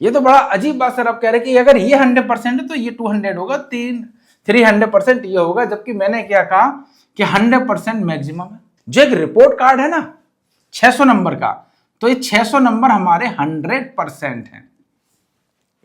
ये तो बड़ा अजीब बात सर, आप कह रहे कि अगर ये 100% है तो ये 200 होगा, 300% ये होगा, जबकि मैंने क्या कहा कि 100% मैक्सिमम है। जो एक रिपोर्ट कार्ड है ना 600 नंबर का, तो ये 600 नंबर हमारे 100% है।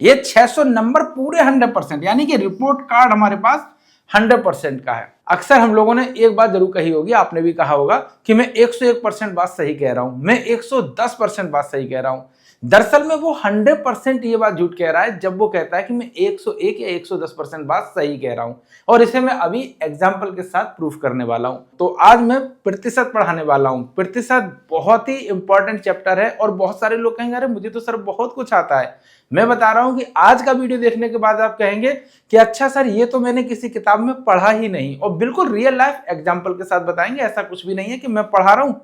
ये 600 नंबर पूरे 100%, यानी कि रिपोर्ट कार्ड हमारे पास 100% का है। अक्सर हम लोगों ने एक बात जरूर कही होगी, आपने भी कहा होगा कि मैं 101% बात सही कह रहा हूं, मैं 110% बात सही कह रहा हूं। दरअसल में वो 100% ये बात झूठ कह रहा है जब वो कहता है कि मैं 101 या 110% बात सही कह रहा हूं, और इसे मैं अभी एग्जाम्पल के साथ प्रूफ करने वाला हूं। तो आज मैं प्रतिशत पढ़ाने वाला हूं। प्रतिशत बहुत ही इंपॉर्टेंट चैप्टर है, और बहुत सारे लोग कहेंगे अरे मुझे तो सर बहुत कुछ आता है। मैं बता रहा हूं कि आज का वीडियो देखने के बाद आप कहेंगे कि अच्छा सर ये तो मैंने किसी किताब में पढ़ा ही नहीं, और बिल्कुल रियल लाइफ एग्जांपल के साथ बताएंगे। ऐसा कुछ भी नहीं है कि मैं पढ़ा रहा हूं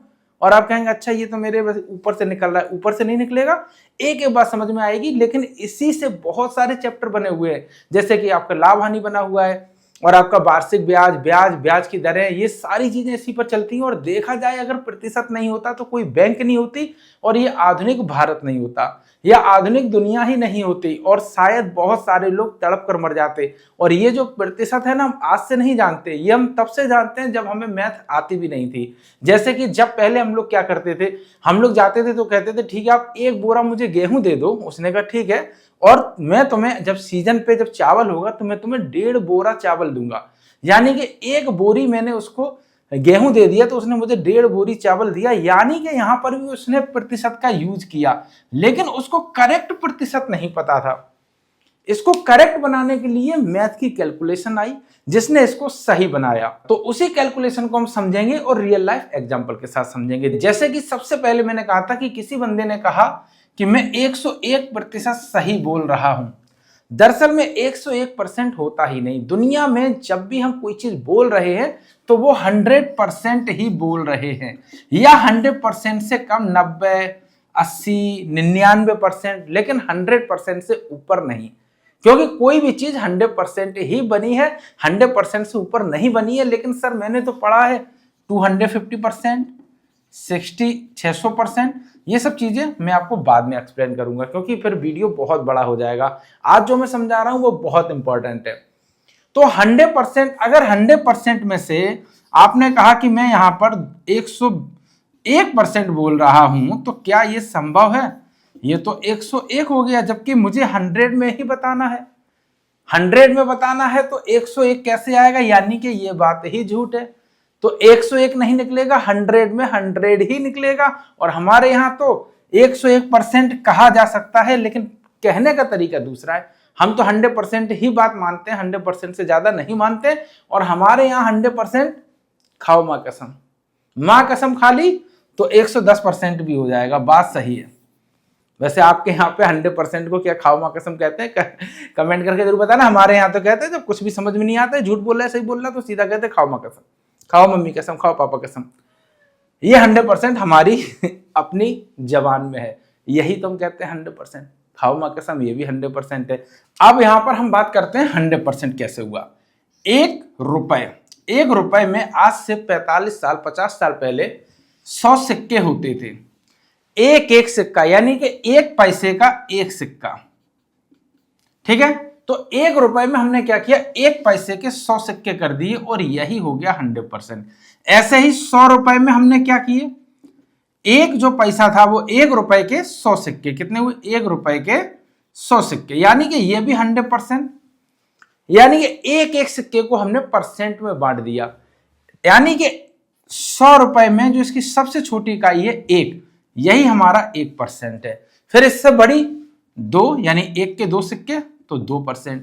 और आप कहेंगे अच्छा ये तो मेरे ऊपर से निकल रहा है। ऊपर से नहीं निकलेगा, एक एक बात समझ में आएगी, लेकिन इसी से बहुत सारे चैप्टर बने हुए हैं, जैसे कि आपका लाभ हानि बना हुआ है, और आपका वार्षिक ब्याज, ब्याज की दरें, ये सारी चीजें इसी पर चलती हैं। और देखा जाए अगर प्रतिशत नहीं होता तो कोई बैंक नहीं होती, और ये आधुनिक भारत नहीं होता, या आधुनिक दुनिया ही नहीं होती, और शायद बहुत सारे लोग तड़प कर मर जाते। और ये जो प्रतिशत है ना, हम आज से नहीं जानते, ये हम तब से जानते हैं जब हमें मैथ आती भी नहीं थी। जैसे कि जब पहले हम लोग क्या करते थे, हम लोग जाते थे तो कहते थे ठीक है आप 1 बोरा मुझे गेहूं दे दो। उसने कहा ठीक है, और मैं तुम्हें जब सीजन पे जब चावल होगा तो मैं तुम्हें 1.5 बोरा चावल दूंगा। यानी कि 1 बोरी मैंने उसको गेहूं दे दिया तो उसने मुझे 1.5 बोरी चावल दिया। यानी कि यहां पर भी उसने प्रतिशत का यूज किया, लेकिन उसको करेक्ट प्रतिशत नहीं पता था। इसको करेक्ट बनाने के लिए मैथ की कैलकुलेशन आई, जिसने इसको सही बनाया। तो उसी कैलकुलेशन को हम समझेंगे और रियल लाइफ एग्जांपल के साथ समझेंगे। जैसे कि सबसे पहले मैंने कहा था कि किसी बंदे ने कहा कि मैं 101% सही बोल रहा हूं। दरअसल में 101% होता ही नहीं। दुनिया में जब भी हम कोई चीज बोल रहे हैं तो वो 100% ही बोल रहे हैं, या 100% से कम, 90, 80, 99%, लेकिन 100% से ऊपर नहीं। क्योंकि कोई भी चीज 100% ही बनी है, 100% से ऊपर नहीं बनी है। लेकिन सर मैंने तो पढ़ा है 250%, 600%, ये सब चीजें मैं आपको बाद में एक्सप्लेन करूंगा, क्योंकि फिर वीडियो बहुत बड़ा हो जाएगा। आज जो मैं समझा रहा हूं वो बहुत इंपॉर्टेंट है। तो 100%, अगर 100% में से आपने कहा कि मैं यहां पर 101% बोल रहा हूं, तो क्या ये संभव है? ये तो 101 हो गया, जबकि मुझे 100 में ही बताना है। 100 में बताना है तो 101 कैसे आएगा? यानी कि ये बात ही झूठ है। तो 101 नहीं निकलेगा, 100 में 100 ही निकलेगा। और हमारे यहां तो 101% कहा जा सकता है, लेकिन कहने का तरीका दूसरा है। हम तो 100% ही बात मानते हैं, 100% से ज्यादा नहीं मानते। और हमारे यहाँ 100% खाओ माँ कसम, माँ कसम खा ली तो 110% भी हो जाएगा। बात सही है। वैसे आपके यहाँ पे 100% को क्या खाओ माँ कसम कहते हैं? कमेंट करके जरूर बताना। हमारे यहाँ तो कहते हैं जब कुछ भी समझ में नहीं आता है, झूठ बोल रहा है सही बोल रहा है, तो सीधा कहते हैं खाओ माँ कसम, खाओ मम्मी कसम, खाओ पापा कसम। ये 100% हमारी अपनी जबान में है, यही तो हम कहते हैं 100%। खाओ माँ कसम ये भी 100% है। अब यहां पर हम बात करते हैं 100% कैसे हुआ। 1 रुपए में आज से 45 साल 50 साल पहले 100 सिक्के होते थे। एक सिक्का, यानी कि 1 पैसे का 1 सिक्का, ठीक है। तो 1 रुपए में हमने क्या किया, 1 पैसे के 100 सिक्के कर दिए, और यही हो गया 100%। ऐसे ही 100 रुपए में हमने क्या किए, एक जो पैसा था वो 1 रुपए के 100 सिक्के, कितने हुए, 1 रुपए के 100 सिक्के, यानी कि ये भी 100%। यानी कि एक सिक्के को हमने परसेंट में बांट दिया। यानी कि 100 रुपए में जो इसकी सबसे छोटी इकाई है 1, यही हमारा 1% है। फिर इससे बड़ी 2, यानी 1 के 2 सिक्के तो 2%,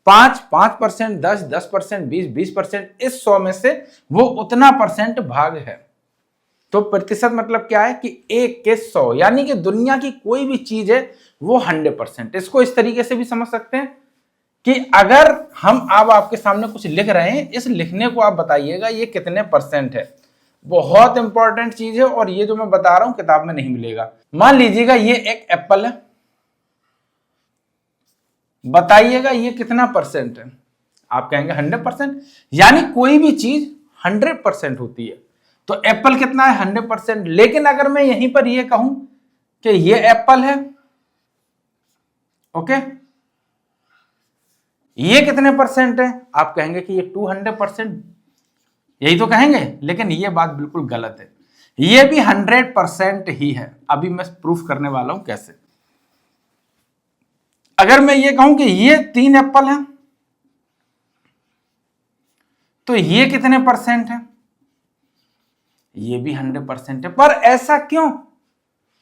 5% 10% 20%। इस 100 में से वो उतना परसेंट भाग है। तो प्रतिशत मतलब क्या है कि 1 के 100, यानी कि दुनिया की कोई भी चीज है वो 100%। इसको इस तरीके से भी समझ सकते हैं कि अगर हम अब आपके सामने कुछ लिख रहे हैं, इस लिखने को आप बताइएगा ये कितने परसेंट है। बहुत इंपॉर्टेंट चीज है, और ये जो मैं बता रहा हूं किताब में नहीं मिलेगा। मान लीजिएगा ये एक एप्पल है, बताइएगा ये कितना परसेंट है। आप कहेंगे 100%, यानी कोई भी चीज 100% होती है। तो एप्पल कितना है, 100%। लेकिन अगर मैं यहीं पर ये कहूं कि ये एप्पल है, ओके, ये कितने परसेंट है? आप कहेंगे कि ये 200%, यही तो कहेंगे, लेकिन ये बात बिल्कुल गलत है। ये भी 100% ही है। अभी मैं प्रूफ करने वाला हूं कैसे। अगर मैं ये कहूं कि ये 3 एप्पल हैं, तो ये कितने परसेंट है? ये भी 100% है। पर ऐसा क्यों?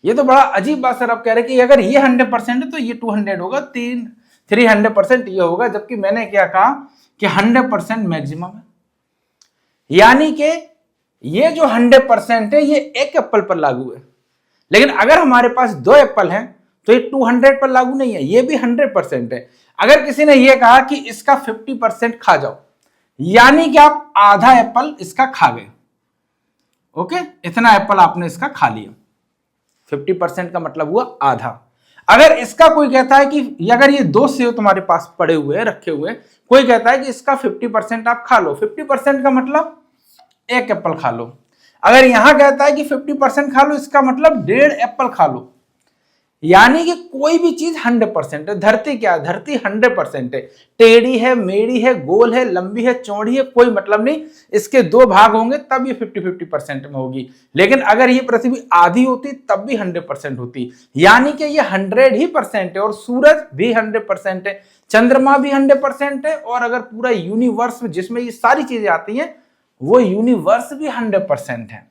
ये तो बड़ा अजीब बात सर। आप कह रहे कि अगर ये 100% है तो ये 200 होगा, 300% ये होगा, जबकि मैंने क्या कहा कि 100% मैक्सिमम है। यानी कि ये जो 100% है ये एक एप्पल पर लागू है, लेकिन अगर हमारे पास 2 एप्पल हैं तो ये 200 पर लागू नहीं है, ये भी 100% है। अगर किसी ने ये कहा कि इसका 50% खा जाओ, यानी कि आप आधा एप्पल इसका खा गए। ओके, इतना एप्पल आपने इसका खा लिया, 50% का मतलब हुआ आधा। अगर इसका कोई कहता है कि अगर ये 2 सेव तुम्हारे पास पड़े हुए रखे हुए, कोई कहता है कि इसका 50% आप खा लो, 50% का मतलब 1 एप्पल खा लो। अगर यहां कहता है कि 50% खा लो, इसका मतलब 1.5 एप्पल खा लो। यानी कि कोई भी चीज 100% है। धरती क्या है? धरती 100% है। टेढ़ी है, मेढ़ी है, गोल है, लंबी है, चौड़ी है, कोई मतलब नहीं। इसके 2 भाग होंगे तब ये 50-50% में होगी। लेकिन अगर ये पृथ्वी आधी होती तब भी 100% होती। यानी कि ये 100% है। और सूरज भी 100% है, चंद्रमा भी 100% है, और अगर पूरा यूनिवर्स जिसमें ये सारी चीजें आती हैं वो यूनिवर्स भी 100% है।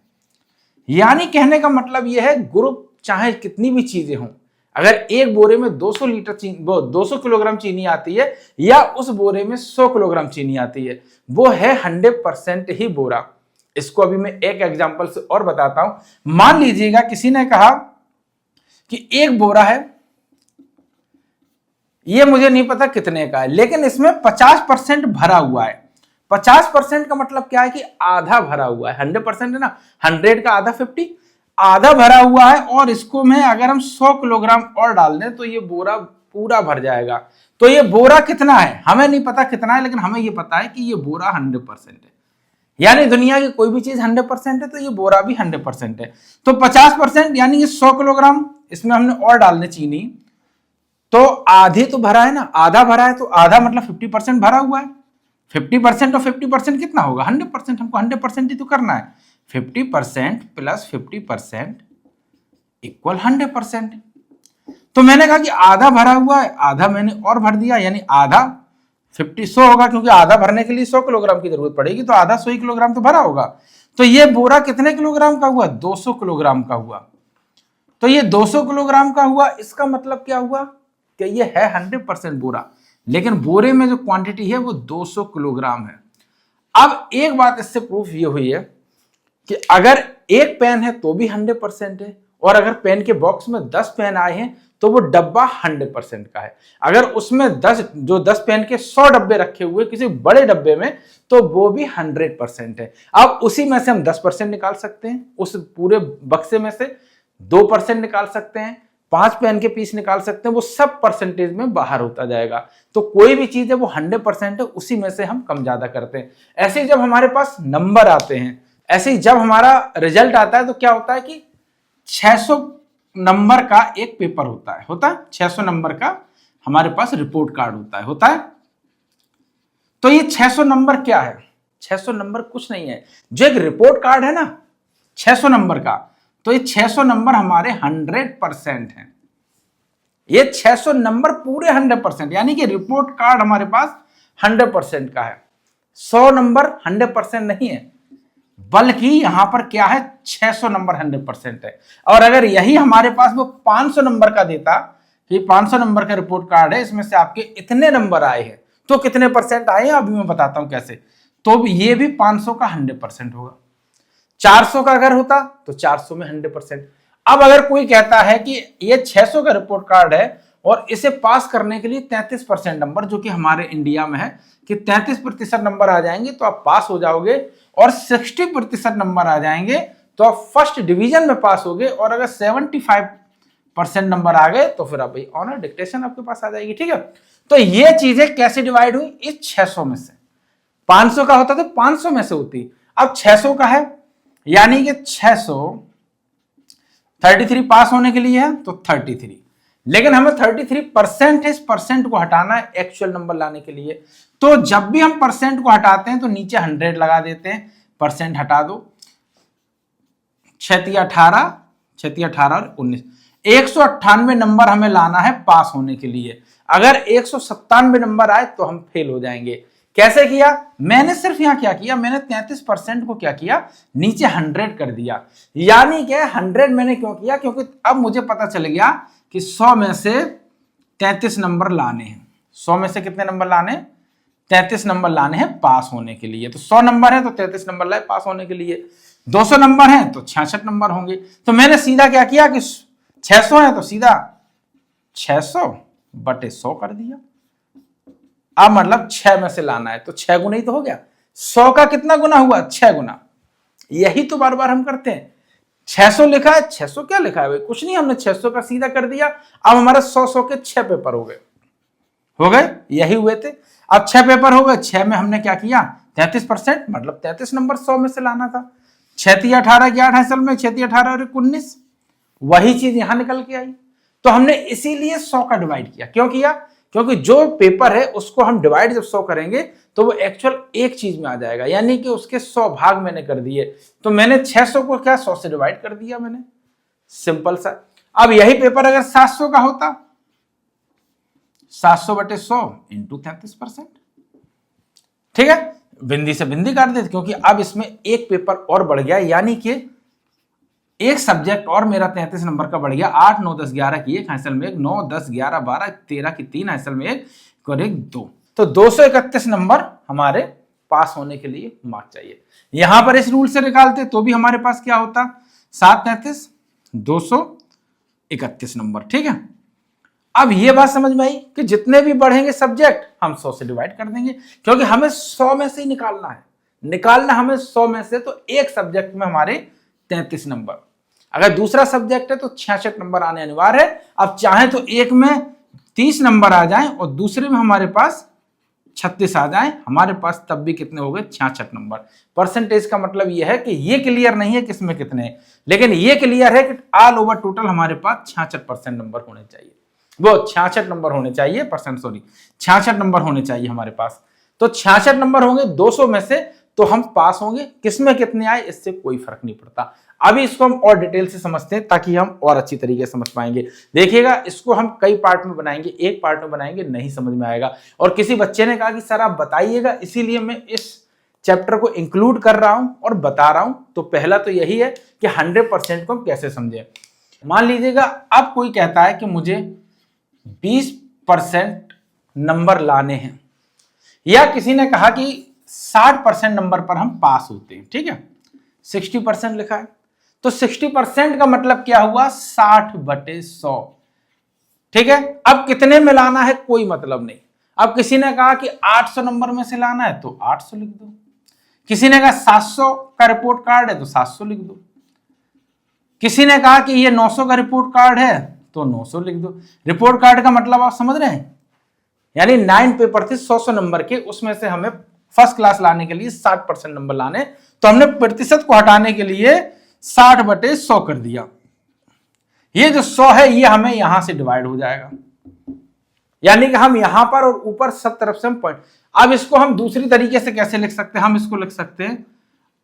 यानी कहने का मतलब यह है, ग्रुप चाहे कितनी भी चीजें हों, अगर एक बोरे में 200 लीटर चीनी, 200 किलोग्राम चीनी आती है, या उस बोरे में 100 किलोग्राम चीनी आती है, वो है 100% ही बोरा। इसको अभी मैं एक एग्जांपल से और बताता हूं। मान लीजिएगा किसी ने कहा कि एक बोरा है, ये मुझे नहीं पता कितने का है, लेकिन इसमें 50% भरा हुआ है। 50% का मतलब क्या है कि आधा भरा हुआ है। 100% है ना, 100 का आधा 50, आधा भरा हुआ है। और इसको में अगर हम 100 किलोग्राम और डाल दें तो ये बोरा पूरा भर जाएगा। तो ये बोरा कितना है हमें नहीं पता कितना है, लेकिन हमें ये पता है कि ये बोरा 100% है। यानी दुनिया की कोई भी चीज 100% है तो ये बोरा भी 100% है। तो 50% यानी ये 100 किलोग्राम इसमें हमने और डालने चीनी, तो आधे तो भरा है ना, आधा भरा है, तो आधा मतलब 50% भरा हुआ है। 50% और 50% कितना होगा? 100%। हमको 100% ही तो करना है। 50% प्लस 50% इक्वल 100%। तो मैंने कहा कि आधा भरा हुआ है, आधा मैंने और भर दिया, यानी आधा 100 होगा, क्योंकि आधा भरने के लिए 100 किलोग्राम की जरूरत पड़ेगी, तो आधा 100 किलोग्राम तो भरा होगा। तो ये बोरा कितने किलोग्राम का हुआ? 200 किलोग्राम का हुआ। तो ये 200 किलोग्राम का हुआ, इसका मतलब क्या हुआ कि ये है 100% बोरा, लेकिन बोरे में जो क्वांटिटी है वो 200 किलोग्राम है। अब एक बात इससे प्रूफ ये हुई है कि अगर एक पेन है तो भी 100% है, और अगर पेन के बॉक्स में 10 पेन आए हैं तो वो डब्बा 100% का है। अगर उसमें 10 पेन के 100 डब्बे रखे हुए किसी बड़े डब्बे में, तो वो भी 100% है। अब उसी में से हम 10% निकाल सकते हैं, उस पूरे बक्से में से 2% निकाल सकते हैं, 5 पेन के पीस निकाल सकते हैं, वो सब परसेंटेज में बाहर होता जाएगा। तो कोई भी चीज है वो 100% है, उसी में से हम कम ज्यादा करते हैं। ऐसे ही जब हमारे पास नंबर आते हैं, ऐसे ही जब हमारा रिजल्ट आता है, तो क्या होता है कि 600 नंबर का एक पेपर होता है 600 नंबर का हमारे पास रिपोर्ट कार्ड होता है। तो ये 600 नंबर क्या है? 600 नंबर कुछ नहीं है। जो एक रिपोर्ट कार्ड है ना 600 नंबर का, तो ये 600 नंबर हमारे 100% है। ये 600 नंबर पूरे 100%, यानी कि रिपोर्ट कार्ड हमारे पास 100% का है। 100 नंबर 100% नहीं है, बल्कि यहां पर क्या है, 600 नंबर 100% है। और अगर यही हमारे पास वो 500 नंबर का देता कि 500 नंबर का रिपोर्ट कार्ड है, इसमें से आपके इतने नंबर आए हैं, तो कितने परसेंट आए हैं अभी मैं बताता हूं कैसे। तो ये भी 500 का 100% होगा। 400 का अगर होता तो 400 में 100%। अब अगर कोई कहता है कि ये 600 का रिपोर्ट कार्ड है और इसे पास करने के लिए 33% नंबर, जो कि हमारे इंडिया में है कि 33% नंबर आ जाएंगे तो आप पास हो जाओगे, और 60% नंबर आ जाएंगे तो आप फर्स्ट डिवीजन में पास होगे, और अगर 75% नंबर आ गए तो फिर आप भाई ऑनर डिक्टेशन आपके पास आ जाएगी। ठीक है, तो ये चीजें कैसे डिवाइड हुई? इस 600 में से। 500 का होता तो 500 में से होती, अब 600 का है, यानी कि 600 33 पास होने के लिए है तो 33, लेकिन हमें 33% इस परसेंट को हटाना है एक्चुअल नंबर लाने के लिए। तो जब भी हम परसेंट को हटाते हैं तो नीचे 100 लगा देते हैं, परसेंट हटा दो, 6 18, 6 18 और 19, 198 नंबर हमें लाना है पास होने के लिए। अगर 197 नंबर आए तो हम फेल हो जाएंगे। कैसे किया? मैंने सिर्फ यहां क्या किया, मैंने 33% को क्या किया, नीचे 100 कर दिया। यानी कि 100 मैंने क्यों किया, क्योंकि अब मुझे पता चल गया कि 100 में से 33 नंबर लाने हैं। 100 में से कितने नंबर लाने? 33 नंबर लाने हैं पास होने के लिए। तो 100 नंबर है तो 33 नंबर लाए पास होने के लिए। 200 नंबर है तो 66 नंबर होंगे। तो मैंने सीधा क्या किया कि 600 है तो सीधा 600 बटे 100 कर दिया। अब मतलब 6 में से लाना है तो 6 गुना ही तो हो गया। 100 का कितना गुना हुआ? 6 गुना। यही तो बार बार हम करते हैं। 600 लिखा है, 600 क्या लिखा है भाई? कुछ नहीं, हमने 600 का सीधा कर दिया। अब हमारा 100 के 6 पेपर हो गए, यही हुए थे। अब 6 पेपर हो गए, 6 में हमने क्या किया, 33%, मतलब 33 नंबर 100 में से लाना था। 6 18 की 8 असल में 6 18 और 19, वही चीज यहां निकल के आई। तो हमने इसीलिए 100 का डिवाइड किया। क्यों किया? क्योंकि जो पेपर है उसको हम डिवाइड जब 100 करेंगे तो वो एक्चुअल एक चीज में आ जाएगा, यानी कि उसके 100 भाग मैंने कर दिए। तो मैंने 600 को क्या 100 से डिवाइड कर दिया मैंने, सिंपल सा। अब यही पेपर अगर 700 का होता, 700 बटे 100 इंटू 33%, ठीक है, बिंदी से बिंदी काट देते, क्योंकि अब इसमें एक पेपर और बढ़ गया, यानी कि एक सब्जेक्ट और मेरा 33 नंबर का बढ़ गया। 8 9 10 11 की एक हासिल में एक, 9 10 11 12 13 की 3 हासिल में एक, और एक 2। तो 231 नंबर हमारे पास होने के लिए मार्क चाहिए। यहां पर इस रूल से निकालते तो भी हमारे पास क्या होता, 7 33 231 नंबर, ठीक है। अब ये बात समझ में आई कि जितने भी बढ़ेंगे सब्जेक्ट हम 100 से डिवाइड कर देंगे, क्योंकि हमें 100 में से ही निकालना हमें 100 में से। तो एक सब्जेक्ट में हमारे 33 नंबर, अगर दूसरा सब्जेक्ट है तो 66 नंबर आने अनिवार्य है। अब चाहे तो एक में 30 नंबर आ जाएं और दूसरे में हमारे पास 36 आ जाएं, हमारे पास तब भी कितने हो गए, 66 नंबर। परसेंटेज का मतलब यह है कि ये क्लियर नहीं है किसमें कितने, लेकिन ये क्लियर है कि ऑल ओवर टोटल हमारे पास 66% नंबर होने चाहिए, वो 66 नंबर होने चाहिए, 66 नंबर होने चाहिए हमारे पास। तो 66 नंबर होंगे 200 में से, तो हम पास होंगे। किसमें कितने आए इससे कोई फर्क नहीं पड़ता। अभी इसको हम और डिटेल से समझते हैं ताकि हम और अच्छी तरीके से समझ पाएंगे। देखिएगा, इसको हम कई पार्ट में बनाएंगे, एक पार्ट में बनाएंगे नहीं समझ में आएगा। और किसी बच्चे ने कहा कि सर आप बताइएगा, इसीलिए मैं इस चैप्टर को इंक्लूड कर रहा हूं और बता रहा हूं। तो पहला तो यही है कि 100% को हम कैसे समझें। मान लीजिएगा अब कोई कहता है कि मुझे 20% नंबर लाने हैं, या किसी ने कहा कि 60% नंबर पर हम पास होते हैं, ठीक है, 60% लिखा है। तो 60% का मतलब क्या हुआ, 60 बटे 100, ठीक है। अब कितने में लाना है कोई मतलब नहीं। अब किसी ने कहा कि 800 नंबर में से लाना है तो 800 लिख दो। किसी ने कहा 700 का रिपोर्ट कार्ड है तो 700 लिख दो। किसी ने कहा कि ये 900 का रिपोर्ट कार्ड है तो 900 लिख दो। रिपोर्ट कार्ड का मतलब आप समझ रहे हैं, यानी 9 पेपर थे 100 नंबर के, उसमें से हमें फर्स्ट क्लास लाने के लिए 60% नंबर लाने, तो हमने प्रतिशत को हटाने के लिए 60 बटे 100 कर दिया। ये जो 100 है ये हमें यहां से डिवाइड हो जाएगा, यानी कि हम यहां पर और ऊपर सब तरफ से हम पॉइंट। अब इसको हम दूसरी तरीके से कैसे लिख सकते हैं, हम इसको लिख सकते हैं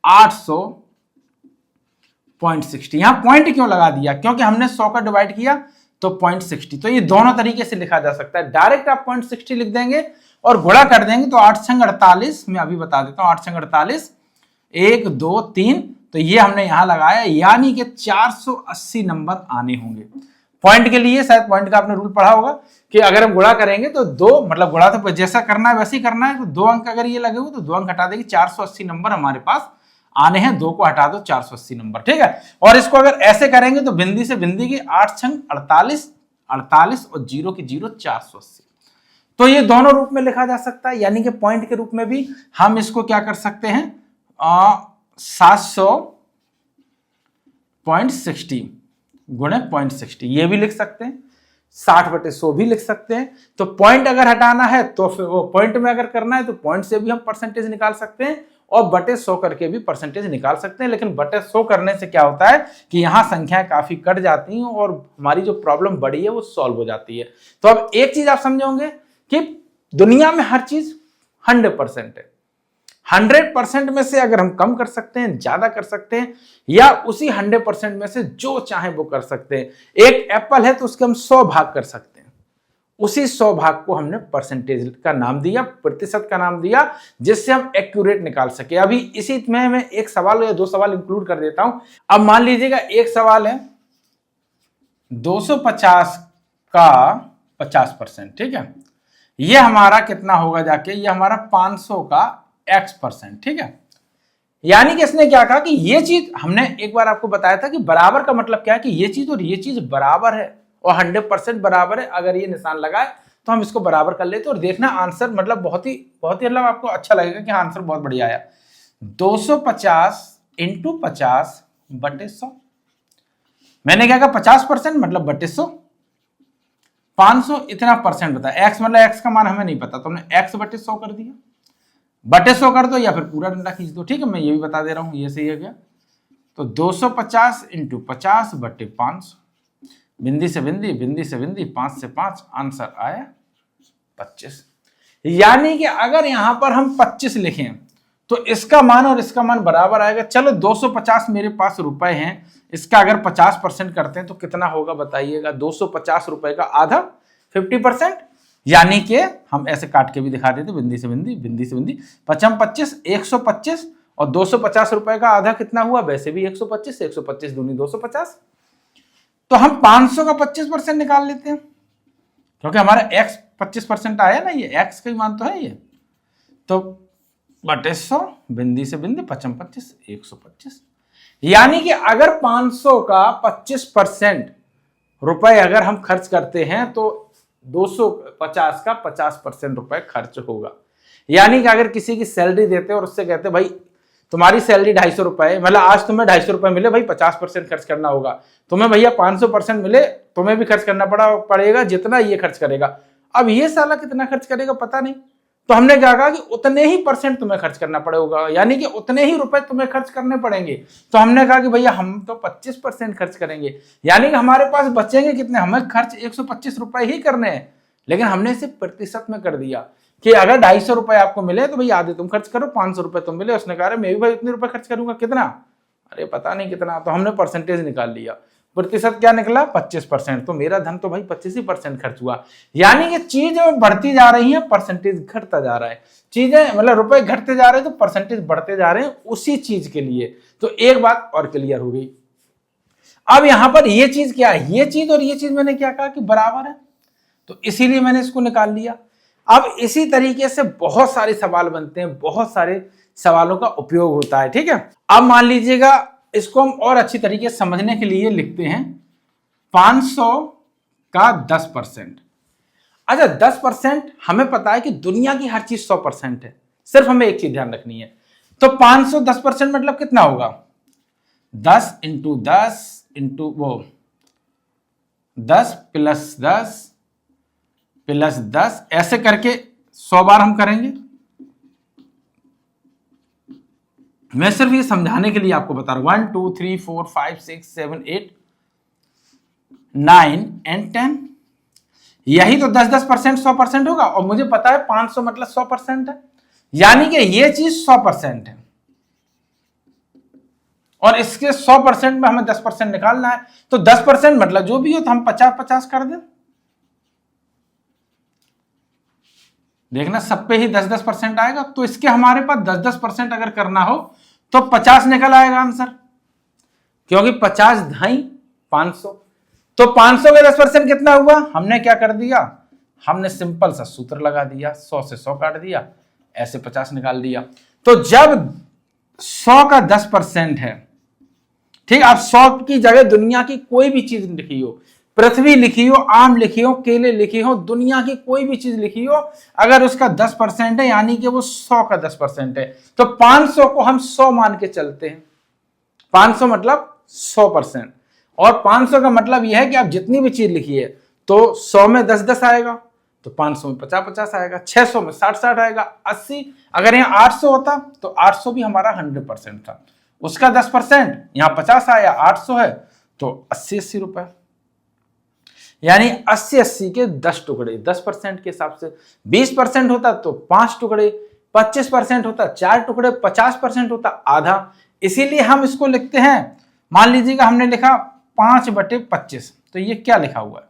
800.60। यहां पॉइंट क्यों लगा दिया, क्योंकि हमने 100 का डिवाइड किया तो 0.60। तो ये दोनों तरीके से लिखा जा सकता है। डायरेक्ट आप 0.60 लिख देंगे और गुणा कर देंगे तो 8 छंग 48, मैं अभी बता देता हूं, 8 छंग 48, 1 2 3, तो ये हमने यहां लगाया, यानी कि 480 नंबर आने होंगे। पॉइंट के लिए शायद पॉइंट का आपने रूल पढ़ा होगा कि अगर हम गुणा करेंगे तो 2, मतलब गुणा तो जैसा करना है वैसे ही करना है, तो 2 अंक अगर ये लगे हुए तो 2 अंक हटा देंगे, 480 नंबर हमारे पास आने हैं। 2 को हटा दो, 480 नंबर, ठीक है। और इसको अगर ऐसे करेंगे तो बिंदी से बिंदी की 8 छंग 48, 48 और 0 की 0, 480। तो ये दोनों रूप में लिखा जा सकता है, यानी कि पॉइंट के रूप में भी हम इसको क्या कर सकते हैं, 700.60 गुणे 0.60 ये भी लिख सकते हैं, 60 बटे 100 भी लिख सकते हैं। तो पॉइंट अगर हटाना है तो फिर वो पॉइंट में अगर करना है तो पॉइंट से भी हम परसेंटेज निकाल सकते हैं, और बटे 100 करके भी परसेंटेज निकाल सकते हैं। लेकिन बटे 100 करने से क्या होता है कि यहाँ संख्याएं काफी कट जाती हैं और हमारी जो प्रॉब्लम बड़ी है वो सॉल्व हो जाती है। तो अब एक चीज आप समझोगे कि दुनिया में हर चीज 100% है। 100% में से अगर हम कम कर सकते हैं, ज्यादा कर सकते हैं, या उसी 100% में से जो चाहे वो कर सकते हैं। एक एप्पल है तो उसके हम 100 भाग कर सकते हैं, उसी 100 भाग को हमने परसेंटेज का नाम दिया, प्रतिशत का नाम दिया, जिससे हम एक्यूरेट निकाल सके। अभी इसी में मैं एक सवाल या 2 सवाल इंक्लूड कर देता हूं। अब मान लीजिएगा एक सवाल है 250 का 50%, ठीक है, ये हमारा कितना होगा जाके, ये हमारा 500 का x%, ठीक है। यानी कि इसने क्या कहा कि ये चीज, हमने एक बार आपको बताया था कि बराबर का मतलब क्या है कि ये चीज और ये चीज बराबर है और 100% बराबर है। अगर ये निशान लगाए तो हम इसको बराबर कर लेते और देखना आंसर मतलब बहुत ही मतलब आपको अच्छा लगेगा कि आंसर बहुत बढ़िया आया। 250 × 50 बटे 100, मैंने क्या कहा 50% मतलब बटे 100, 500 इतना परसेंट बताया, x मतलब x का मान हमें नहीं पता तो हमने x बटे 100 कर दिया, बटे 100 कर दो या फिर पूरा डंडा खींच दो, ठीक है, मैं ये भी बता दे रहा हूं, ये सही है क्या। तो 250 × 50 बटे 500, बिंदी से बिंदी, बिंदी से बिंदी, 5 से 5, आंसर आया 25। यानी कि अगर यहां पर हम 25 लिखें तो इसका मान और इसका मान बराबर आएगा। चलो 250 मेरे पास रुपए हैं, इसका अगर 50% करते हैं तो कितना होगा बताइएगा। 250 रुपए का आधा 50%, यानी कि हम ऐसे काट के भी दिखा देते, बिंदी से बिंदी, बिंदी से बिंदी, 5 25, 125, और 250 रुपए का आधा कितना हुआ, वैसे भी 125, 125 दूनी 250। तो हम 500 का 25% निकाल लेते हैं, क्योंकि हमारा x 25% आया ना, ये x का ही मान तो है ये। तो बटे 100, बिंदी से बिंदी, 5 25, 125। यानी कि अगर 500 का 25% रुपए अगर हम खर्च करते हैं तो 250 का 50% रुपए खर्च होगा। यानी कि अगर किसी की सैलरी देते और उससे कहते भाई तुम्हारी सैलरी 250 रुपए, मतलब आज तुम्हें 250 रुपए मिले भाई, 50% खर्च करना होगा, तुम्हें भैया 500% मिले, तुम्हें भी खर्च करना पड़ेगा जितना ये खर्च करेगा। अब ये साला कितना खर्च करेगा पता नहीं, तो हमने क्या कहा कि उतने ही परसेंट तुम्हें खर्च करना पड़ेगा, यानी कि उतने ही रुपए तुम्हें खर्च करने पड़ेंगे। तो हमने कहा कि भैया हम तो 25% खर्च करेंगे, यानी कि हमारे पास बचेंगे कितने, हमें खर्च 125 रुपए ही करने हैं, लेकिन हमने इसे प्रतिशत में कर दिया कि अगर 250 रुपए आपको मिले तो भाई आधे तुम खर्च करो, 500 रुपए तुम मिले। उसने कहा मैं भी भाई उतने रुपए खर्च करूंगा, कितना, अरे पता नहीं कितना, तो हमने परसेंटेज निकाल लिया। प्रतिशत क्या निकला 25%, तो मेरा धन तो भाई 25% खर्च हुआ। यानी कि चीजें बढ़ती जा रही हैं, परसेंटेज घटता जा रहा है, चीजें मतलब रुपए घटते जा रहे हैं तो परसेंटेज बढ़ते जा रहे हैं उसी चीज के लिए। तो एक बात और क्लियर हो गई। अब यहां पर ये चीज क्या है, ये चीज और ये चीज मैंने क्या कहा कि बराबर है, तो इसीलिए मैंने इसको निकाल लिया। अब इसी तरीके से बहुत सारे सवाल बनते हैं, बहुत सारे सवालों का उपयोग होता है, ठीक है। अब मान लीजिएगा इसको हम और अच्छी तरीके से समझने के लिए लिखते हैं 500 का 10%। अच्छा 10% हमें पता है कि दुनिया की हर चीज 100% है, सिर्फ हमें एक चीज ध्यान रखनी है। तो 500 10% मतलब कितना होगा, 10 × 10 × वो 10 + 10 + 10, ऐसे करके 100 बार हम करेंगे। मैं सिर्फ ये समझाने के लिए आपको बता रहा हूं। 1 2 3 4 5 6 7 8 9 और 10, यही तो 10% 100% होगा, और मुझे पता है 500 मतलब 100% है, यानी कि ये चीज 100% है, और इसके 100% में हमें 10% निकालना है। तो 10% मतलब जो भी हो तो हम 50-50 कर दें, देखना सब पे ही 10-10% आएगा। तो इसके हमारे पास 10-10% अगर करना हो तो 50 निकल आएगा आंसर, क्योंकि 50 ढाई 500। तो 500 में 10% कितना हुआ, हमने क्या कर दिया, हमने सिंपल सा सूत्र लगा दिया, 100 से 100 काट दिया, ऐसे 50 निकाल दिया। तो जब 100 का 10% है, ठीक, आप 100 की जगह दुनिया की कोई भी चीज लिखी हो, पृथ्वी लिखी हो, आम लिखी हो, केले लिखी हो, दुनिया की कोई भी चीज लिखी हो, अगर उसका 10% है यानी कि वो 100 का 10% है, तो 500 को हम 100 मान के चलते हैं। 500 मतलब 100%, और 500 का मतलब यह है कि आप जितनी भी चीज लिखी है तो 100 में 10-10 आएगा, तो 500 में 50-50 आएगा, 600 में 60-60 आएगा, 80। अगर यहाँ 800 होता तो 800 भी हमारा 100% था, उसका 10%, यहाँ 50 आया, 800 है तो 80-80 रुपए, यानी 80-80 के 10 टुकड़े 10% के हिसाब से। 20% होता तो 5 टुकड़े, 25% होता 4 टुकड़े, 50% होता आधा। इसीलिए हम इसको लिखते हैं, मान लीजिएगा हमने लिखा 5/25, तो ये क्या लिखा हुआ है,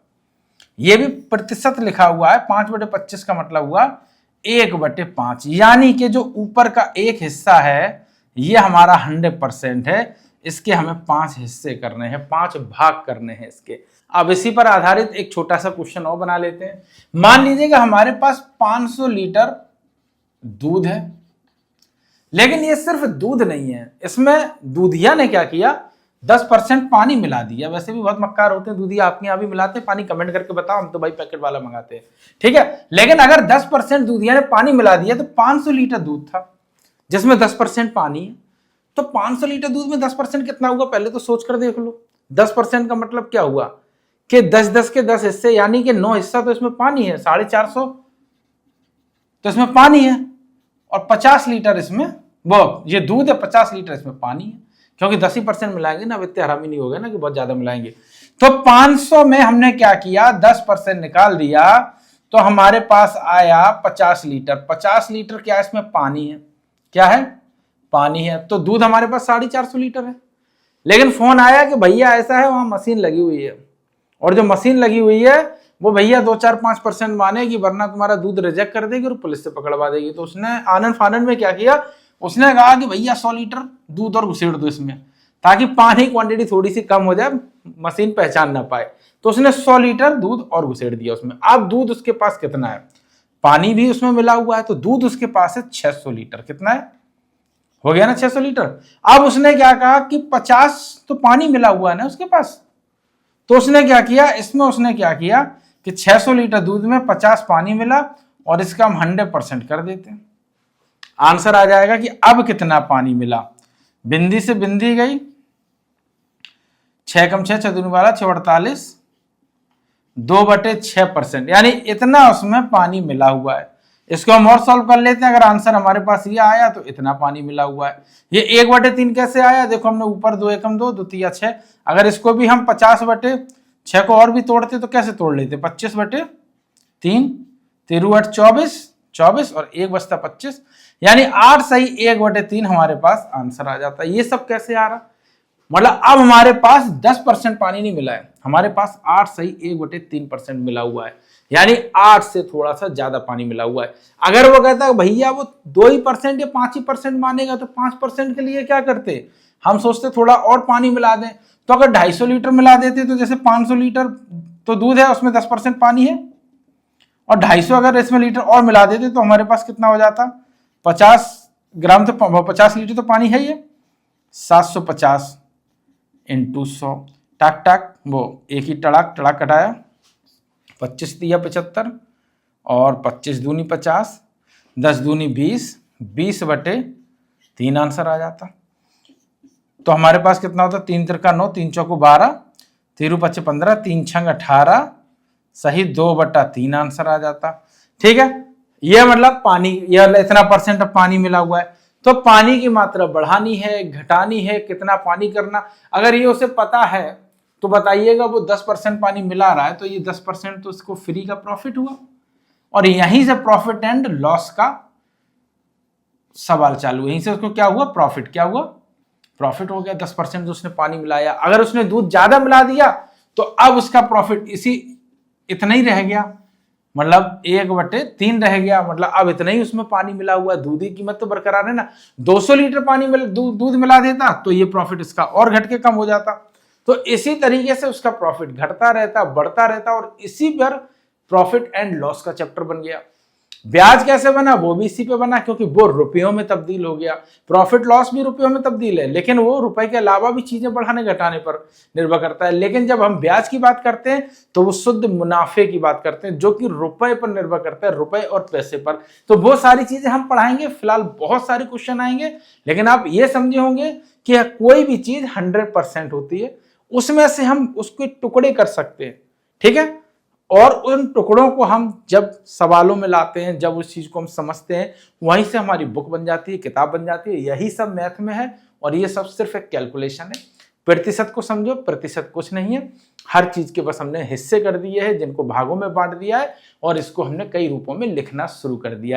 ये भी प्रतिशत लिखा हुआ है। 5/25 का मतलब हुआ 1/5, यानी कि जो ऊपर का एक हिस्सा है ये हमारा 100% है, इसके हमें 5 हिस्से करने हैं, 5 भाग करने हैं इसके। अब इसी पर आधारित एक छोटा सा क्वेश्चन और बना लेते हैं। मान लीजिएगा हमारे पास 500 लीटर दूध है, लेकिन ये सिर्फ दूध नहीं है, इसमें दूधिया ने क्या किया, 10% पानी मिला दिया। वैसे भी बहुत मक्कार होते हैं दूधिया, आपके यहाँ भी मिलाते हैं पानी, कमेंट करके बताओ, हम तो भाई पैकेट वाला मंगाते हैं, ठीक है। लेकिन अगर 10% दूधिया ने पानी मिला दिया तो 500 लीटर दूध था जिसमें 10% पानी है, तो 500 लीटर दूध में 10% कितना हुआ, पहले तो सोच कर देख लो। 10% का मतलब क्या हुआ कि 10-10 के 10 हिस्से, यानी कि 9 हिस्सा तो इसमें पानी है, 450 तो इसमें पानी है, और 50 लीटर इसमें वो ये दूध है, 50 लीटर इसमें पानी है, क्योंकि 10% मिलाएंगे ना, अब इतने हरामी नहीं हो गए ना कि बहुत ज्यादा मिलाएंगे। तो 500 में हमने क्या किया, 10% निकाल दिया, तो हमारे पास आया 50 लीटर। 50 लीटर क्या है, इसमें पानी है, क्या है, पानी है। तो दूध हमारे पास 450 लीटर है। लेकिन फोन आया कि भैया ऐसा है, वहां मशीन लगी हुई है, और जो मशीन लगी हुई है वो भैया 2-4-5% मानेगी, वरना तुम्हारा दूध रिजेक्ट कर देगी और पुलिस से पकड़वा देगी। तो उसने आनंद फानंद में क्या किया, उसने कहा कि भैया 100 लीटर दूध और घुसेड़ दो इसमें, ताकि पानी क्वांटिटी थोड़ी सी कम हो जाए, मशीन पहचान ना पाए। तो उसने 100 लीटर दूध और घुसेड़ दिया उसमें। अब दूध उसके पास कितना है, पानी भी उसमें मिला हुआ है, तो दूध उसके पास है 600 लीटर। कितना है, हो गया ना 600 लीटर। अब उसने क्या कहा कि 50 तो पानी मिला हुआ है ना उसके पास, तो उसने क्या किया, इसमें उसने क्या किया कि 600 लीटर दूध में 50 पानी मिला, और इसका हम 100% कर देते हैं। आंसर आ जाएगा कि अब कितना पानी मिला, बिंदी से बिंदी गई, 6 कम 6 6 दूनी 12 6 48, 2/6%, यानी इतना उसमें पानी मिला हुआ है। इसको हम और सॉल्व कर लेते हैं। अगर आंसर हमारे पास ये आया तो इतना पानी मिला हुआ है। ये 1/3 कैसे आया, देखो हमने ऊपर 2 एकम 2 द्वितीय 6, अगर इसको भी हम 50/6 को और भी तोड़ते तो कैसे तोड़ लेते, 25/3, 3 24 और 1 बचता 25, यानी 8 सही 1/3 हमारे पास आंसर आ जाता है। ये सब कैसे आ रहा, मतलब अब हमारे पास 10% पानी नहीं मिला है, हमारे पास 8 सही 1/3% मिला हुआ है, यानी 8 से थोड़ा सा ज्यादा पानी मिला हुआ है। अगर वो कहता है भैया वो 2% या 5% मानेगा, तो 5% के लिए क्या करते, हम सोचते थोड़ा और पानी मिला दें। तो अगर 250 लीटर मिला देते तो जैसे 500 लीटर तो दूध है, उसमें 10% पानी है, और 250 अगर इसमें लीटर और मिला देते तो हमारे पास कितना हो जाता, 50 ग्राम, तो 50 लीटर तो पानी है ये, 750 × 100, टाक टाक वो एक ही टड़ाक टड़ाक कटाया, 25 दिया 75, और 25 दूनी 50, 10 दूनी 20, 20/3 आंसर आ जाता। तो हमारे पास कितना होता, 3 तिरका 9, 3 चौको 12, 3 5 15, 3 छंग 18, सही 2/3 आंसर आ जाता। ठीक है, ये मतलब पानी, ये इतना % पानी मिला हुआ है। तो पानी की मात्रा बढ़ानी है, घटानी है, कितना पानी करना, अगर ये उसे पता है तो बताइएगा। वो 10% पानी मिला रहा है, तो ये 10% तो इसको फ्री का प्रॉफिट हुआ, और यहीं से प्रॉफिट एंड लॉस का सवाल चालू। यहीं से उसको क्या हुआ, प्रॉफिट, क्या हुआ, प्रॉफिट हो गया। 10% जो उसने पानी मिलाया, अगर उसने दूध ज्यादा मिला दिया तो अब उसका प्रॉफिट इतना ही रह गया, मतलब 1/3 रह गया, मतलब अब इतना ही उसमें पानी मिला हुआ है। दूध की कीमत तो बरकरार है ना, 200 लीटर पानी दूध मिला देता तो ये प्रॉफिट इसका और घट के कम हो जाता। तो इसी तरीके से उसका प्रॉफिट घटता रहता, बढ़ता रहता, और इसी पर प्रॉफिट एंड लॉस का चैप्टर बन गया। ब्याज कैसे बना, वो भी इसी पे बना, क्योंकि वो रुपयों में तब्दील हो गया। प्रॉफिट लॉस भी रुपयों में तब्दील है, लेकिन वो रुपए के अलावा भी चीजें बढ़ाने घटाने पर निर्भर करता है। लेकिन जब हम ब्याज की बात करते हैं तो वो शुद्ध मुनाफे की बात करते हैं, जो कि रुपए पर निर्भर करता है, रुपए और पैसे पर। तो वो सारी चीजें हम पढ़ाएंगे। फिलहाल बहुत सारे क्वेश्चन आएंगे, लेकिन आप ये समझे होंगे कि कोई भी चीज 100% होती है, उसमें से हम उसके टुकड़े कर सकते हैं। ठीक है, और उन टुकड़ों को हम जब सवालों में लाते हैं, जब उस चीज को हम समझते हैं, वहीं से हमारी बुक बन जाती है, किताब बन जाती है। यही सब मैथ में है और ये सब सिर्फ एक कैलकुलेशन है। प्रतिशत को समझो, प्रतिशत कुछ नहीं है, हर चीज के बस हमने हिस्से कर दिए हैं जिनको भागों में बांट दिया है और इसको हमने कई रूपों में लिखना शुरू कर दिया है।